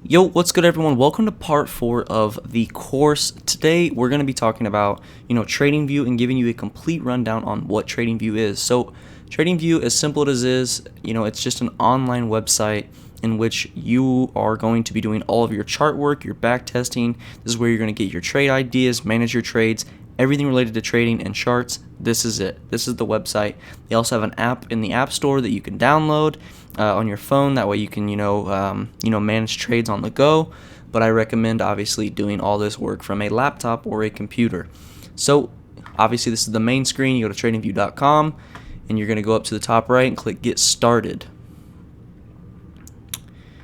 Yo, what's good everyone? Welcome to part 4 of the course. Today we're going to be talking about, TradingView and giving you a complete rundown on what TradingView is. So, TradingView, as simple as it is, it's just an online website in which you are going to be doing all of your chart work, your back testing. This is where you're going to get your trade ideas, manage your trades, everything related to trading and charts. This is it. This is the website. They also have an app in the App Store that you can download on your phone. That way you can manage trades on the go. But I recommend obviously doing all this work from a laptop or a computer. So obviously this is the main screen. You go to TradingView.com and you're going to go up to the top right and click Get Started.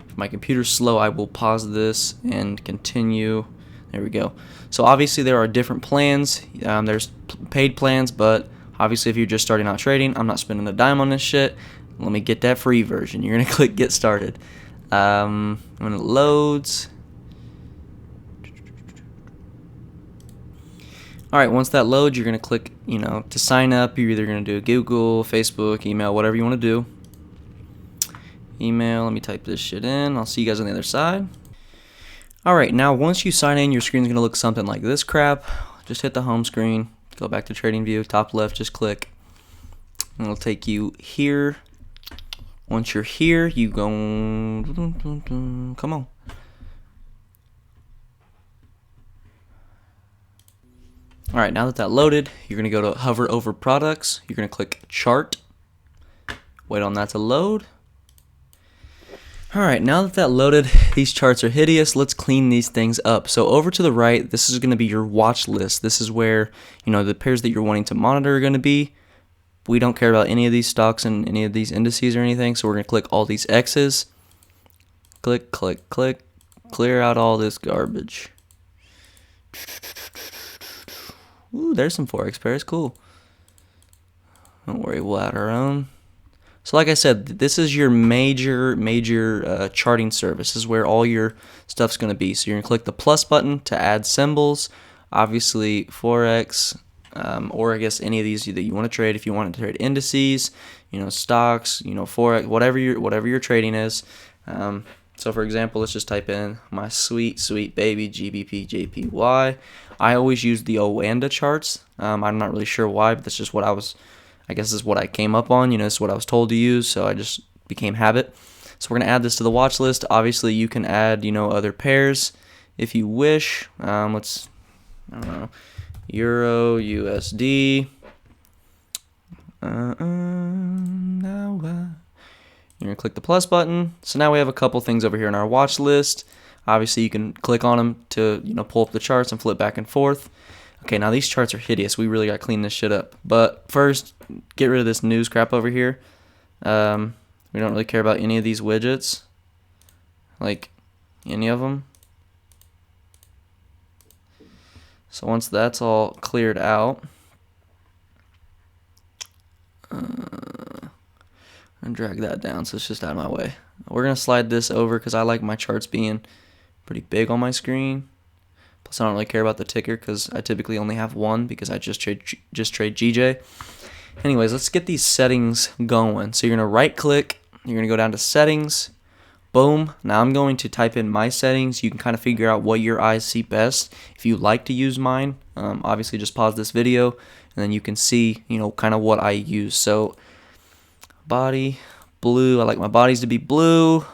If my computer's slow, I will pause this and continue. There we go. So obviously there are different plans. There's paid plans, but obviously if you're just starting out trading, I'm not spending a dime on this shit. Let me get that free version. You're gonna click Get Started. When it loads. Alright, once that loads, you're gonna click, to sign up. You're either gonna do Google, Facebook, email, whatever you want to do. Email, let me type this shit in. I'll see you guys on the other side. Alright, now once you sign in, your screen's going to look something like this crap. Just hit the home screen, go back to TradingView, top left, just click. And it'll take you here. Once you're here, you go, come on. Alright, now that loaded, you're going to go to hover over products. You're going to click chart. Wait on that to load. Alright, now that loaded, these charts are hideous. Let's clean these things up. So over to the right, this is going to be your watch list. This is where, the pairs that you're wanting to monitor are going to be. We don't care about any of these stocks and any of these indices or anything, so we're going to click all these X's. Click, click, click. Clear out all this garbage. Ooh, there's some Forex pairs. Cool. Don't worry, we'll add our own. So like I said, this is your major charting service. This is where all your stuff's going to be. So you're going to click the plus button to add symbols. Obviously, Forex, or I guess any of these that you want to trade. If you want to trade indices, stocks, Forex, whatever your trading is. So for example, let's just type in my sweet baby GBP JPY. I always use the Oanda charts. I'm not really sure why, but that's just what I guess this is what I came up on, this is what I was told to use, so I just became habit. So we're going to add this to the watch list. Obviously, you can add, other pairs if you wish. I don't know, Euro, USD. Now you're going to click the plus button. So now we have a couple things over here in our watch list. Obviously, you can click on them to, pull up the charts and flip back and forth. Okay, now these charts are hideous. We really got to clean this shit up. But first, get rid of this news crap over here. We don't really care about any of these widgets. Like, any of them. So once that's all cleared out, and drag that down so it's just out of my way. We're going to slide this over because I like my charts being pretty big on my screen. Plus, I don't really care about the ticker because I typically only have one because I just trade GJ. Anyways, let's get these settings going. So you're going to right click. You're going to go down to settings. Boom. Now I'm going to type in my settings. You can kind of figure out what your eyes see best. If you like to use mine, obviously just pause this video and then you can see, kind of what I use. So body, blue. I like my bodies to be blue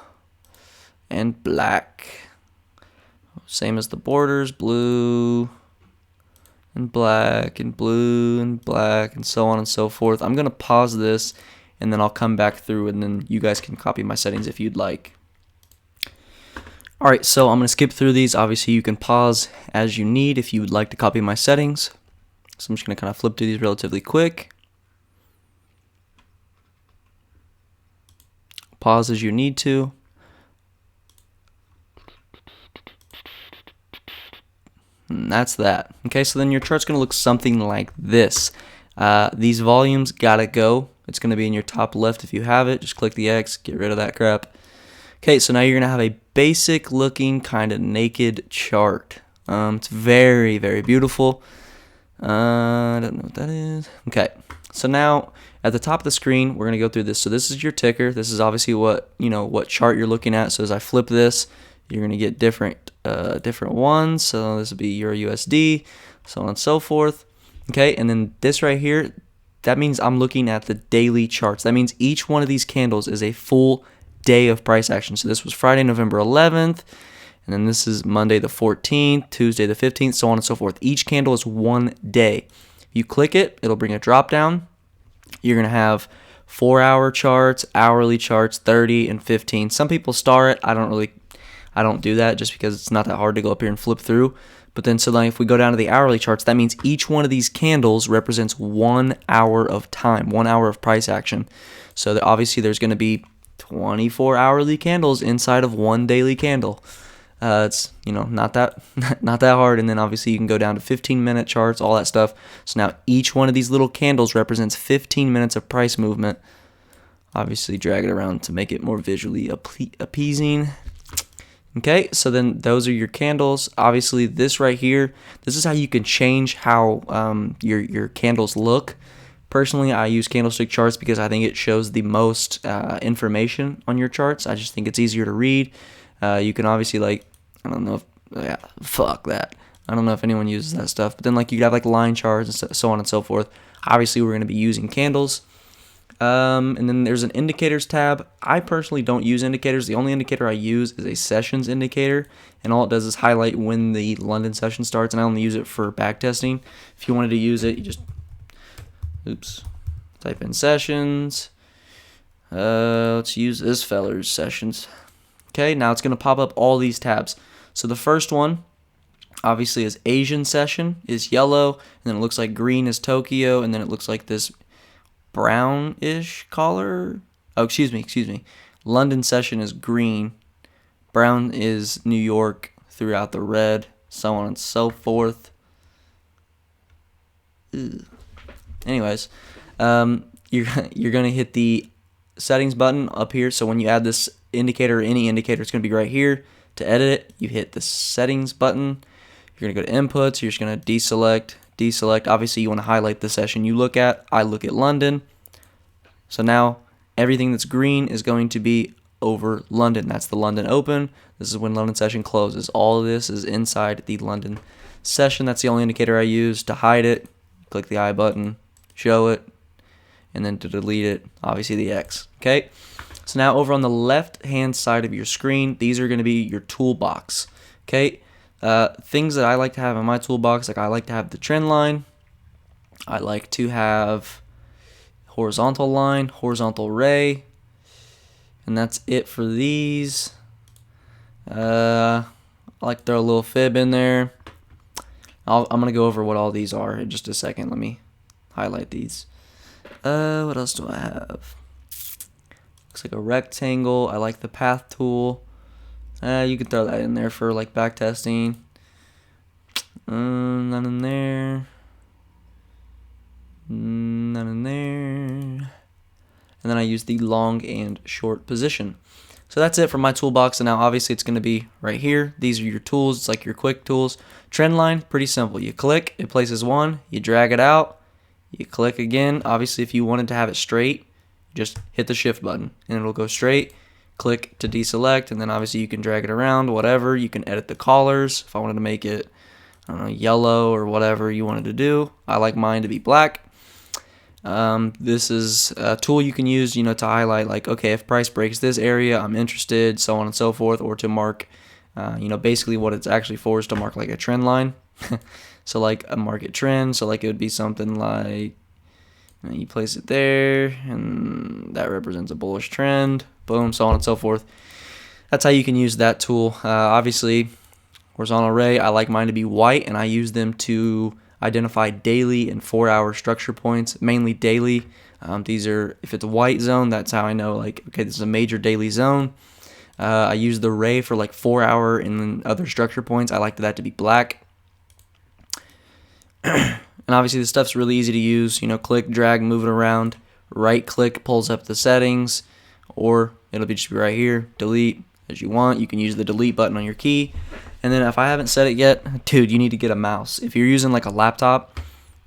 and black. Same as the borders, blue and black and blue and black and so on and so forth. I'm going to pause this and then I'll come back through and then you guys can copy my settings if you'd like. Alright, so I'm going to skip through these. Obviously, you can pause as you need if you would like to copy my settings. So I'm just going to kind of flip through these relatively quick. Pause as you need to. And that's that. Okay, so then your chart's going to look something like this. These volumes gotta go. It's going to be in your top left if you have it. Just click the X, get rid of that crap. Okay, so now you're going to have a basic looking kind of naked chart. It's very, very beautiful. I don't know what that is. Okay, so now at the top of the screen, we're going to go through this. So this is your ticker. This is obviously what chart you're looking at. So as I flip this, you're going to get different ones. So this would be Euro USD, so on and so forth. Okay, and then this right here, that means I'm looking at the daily charts. That means each one of these candles is a full day of price action. So this was Friday, November 11th, and then this is Monday the 14th, Tuesday the 15th, so on and so forth. Each candle is one day. If you click it, it'll bring a drop down. You're going to have 4-hour charts, hourly charts, 30 and 15. Some people star it. I don't do that just because it's not that hard to go up here and flip through. But then so if we go down to the hourly charts, that means each one of these candles represents 1 hour of time, 1 hour of price action. So that obviously there's going to be 24 hourly candles inside of one daily candle. It's not that hard. And then obviously you can go down to 15-minute charts, all that stuff. So now each one of these little candles represents 15 minutes of price movement. Obviously drag it around to make it more visually appeasing. Okay, so then those are your candles. Obviously this right here, this is how you can change how your candles look. Personally, I use candlestick charts because I think it shows the most information on your charts. I just think it's easier to read. You can obviously I don't know if, fuck that. I don't know if anyone uses that stuff. But then you have line charts and so on and so forth. Obviously, we're going to be using candles. And then there's an indicators tab. I personally don't use indicators. The only indicator I use is a sessions indicator, and all it does is highlight when the London session starts, and I only use it for back testing. If you wanted to use it, you just type in sessions. Let's use this feller's sessions. Okay, now it's going to pop up all these tabs. So the first one obviously is Asian session, is yellow, and then it looks like green is Tokyo, and then it looks like this brownish color. Oh, excuse me. London session is green. Brown is New York throughout the red, so on and so forth. Ugh. Anyways, you're gonna hit the settings button up here. So when you add this indicator or any indicator, it's gonna be right here. To edit it, you hit the settings button. You're gonna go to inputs. You're just gonna deselect. Obviously, you want to highlight the session you look at. I look at London. So now everything that's green is going to be over London. That's the London open. This is when London session closes. All of this is inside the London session. That's the only indicator I use. To hide it, click the I button, show it, and then to delete it, obviously the X. Okay. So now over on the left hand side of your screen, these are going to be your toolbox. Okay. Things that I like to have in my toolbox, I like to have the trend line. I like to have horizontal line, horizontal ray, and that's it for these. I like to throw a little fib in there. I'm going to go over what all these are in just a second. Let me highlight these. What else do I have? Looks like a rectangle. I like the path tool. You can throw that in there for back testing. None in there. None in there. And then I use the long and short position. So that's it for my toolbox. And now obviously it's going to be right here. These are your tools. It's like your quick tools. Trend line, pretty simple. You click, it places one. You drag it out. You click again. Obviously if you wanted to have it straight, just hit the shift button and it'll go straight. Click to deselect, and then obviously you can drag it around, whatever. You can edit the colors if I wanted to make it, I don't know, yellow or whatever you wanted to do. I like mine to be black. This is a tool you can use, to highlight okay, if price breaks this area, I'm interested, so on and so forth, or to mark, basically what it's actually for is to mark a trend line. So a market trend, so it would be something like, you place it there, and that represents a bullish trend. Boom, so on and so forth. That's how you can use that tool. Obviously, horizontal array, I like mine to be white, and I use them to identify daily and 4-hour structure points, mainly daily. These are, if it's a white zone, that's how I know, okay, this is a major daily zone. I use the ray for 4-hour and other structure points. I like that to be black. And obviously this stuff's really easy to use. Click, drag, move it around. Right click pulls up the settings, or it'll just be right here. Delete as you want. You can use the delete button on your key. And then if I haven't said it yet, dude, you need to get a mouse. If you're using a laptop,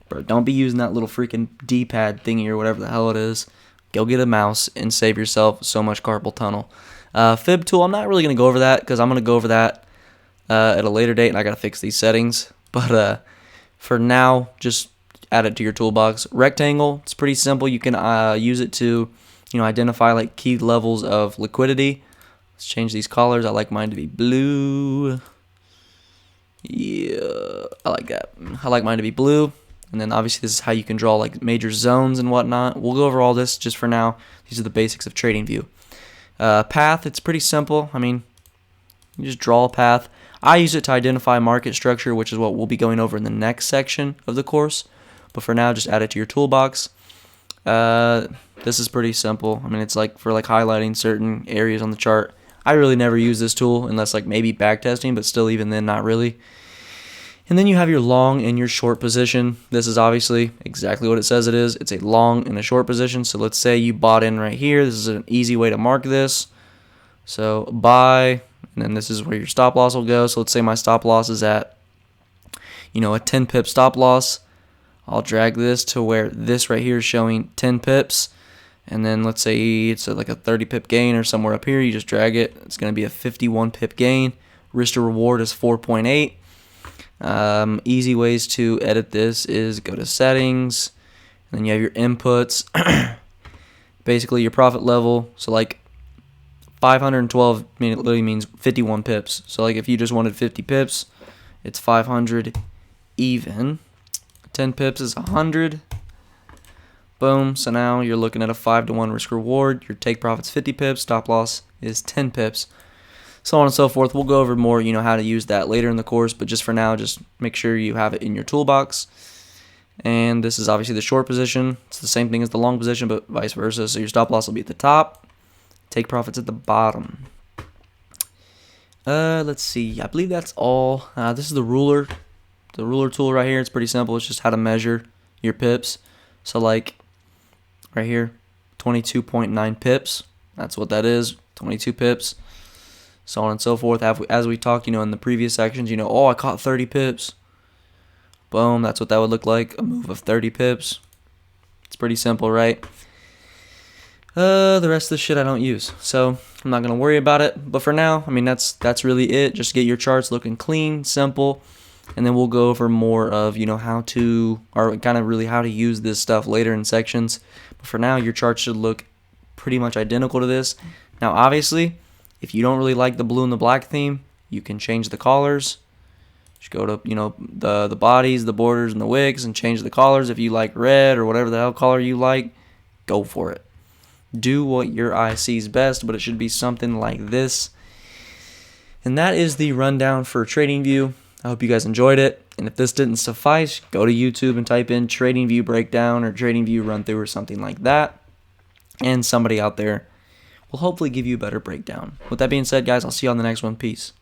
bro, don't be using that little freaking D-pad thingy or whatever the hell it is. Go get a mouse and save yourself so much carpal tunnel. Fib tool, I'm not really going to go over that because I'm going to go over that at a later date, and I got to fix these settings. But for now, just add it to your toolbox. Rectangle, it's pretty simple. You can use it to, identify like key levels of liquidity. Let's change these colors. I like mine to be blue. Yeah, I like that. I like mine to be blue. And then obviously this is how you can draw like major zones and whatnot. We'll go over all this just for now. These are the basics of TradingView. Path, it's pretty simple. I mean, you just draw a path. I use it to identify market structure, which is what we'll be going over in the next section of the course. But for now, just add it to your toolbox. This is pretty simple. I mean, it's like for like highlighting certain areas on the chart. I really never use this tool unless like maybe backtesting, but still even then, not really. And then you have your long and your short position. This is obviously exactly what it says it is. It's a long and a short position. So let's say you bought in right here. This is an easy way to mark this. So buy, and then this is where your stop loss will go. So let's say my stop loss is at, a 10 pip stop loss. I'll drag this to where this right here is showing 10 pips. And then let's say it's like a 30 pip gain or somewhere up here. You just drag it. It's going to be a 51 pip gain. Risk to reward is 4.8. Easy ways to edit this is go to settings, and then you have your inputs. Basically your profit level. So like 512 literally means 51 pips. So like if you just wanted 50 pips, it's 500 even. 10 pips is 100. Boom. So now you're looking at a 5-to-1 risk reward. Your take profit's 50 pips. Stop loss is 10 pips. So on and so forth. We'll go over more, how to use that later in the course. But just for now, just make sure you have it in your toolbox. And this is obviously the short position. It's the same thing as the long position, but vice versa. So your stop loss will be at the top. Take profits at the bottom. Let's see. I believe that's all. This is the ruler. The ruler tool right here. It's pretty simple. It's just how to measure your pips. So like right here, 22.9 pips. That's what that is. 22 pips. So on and so forth. As we talked, in the previous sections, oh, I caught 30 pips. Boom. That's what that would look like. A move of 30 pips. It's pretty simple, right? The rest of the shit I don't use, so I'm not gonna worry about it. But for now, I mean, that's really it. Just get your charts looking clean, simple, and then we'll go over more of how to, or kind of really how to use this stuff later in sections. But for now, your chart should look pretty much identical to this. Now, obviously, if you don't really like the blue and the black theme, you can change the colors. Just go to the bodies, the borders, and the wicks, and change the colors. If you like red or whatever the hell color you like, go for it. Do what your eye sees best, but it should be something like this. And that is the rundown for TradingView. I hope you guys enjoyed it. And if this didn't suffice, go to YouTube and type in TradingView Breakdown or TradingView Run Through or something like that. And somebody out there will hopefully give you a better breakdown. With that being said, guys, I'll see you on the next one. Peace.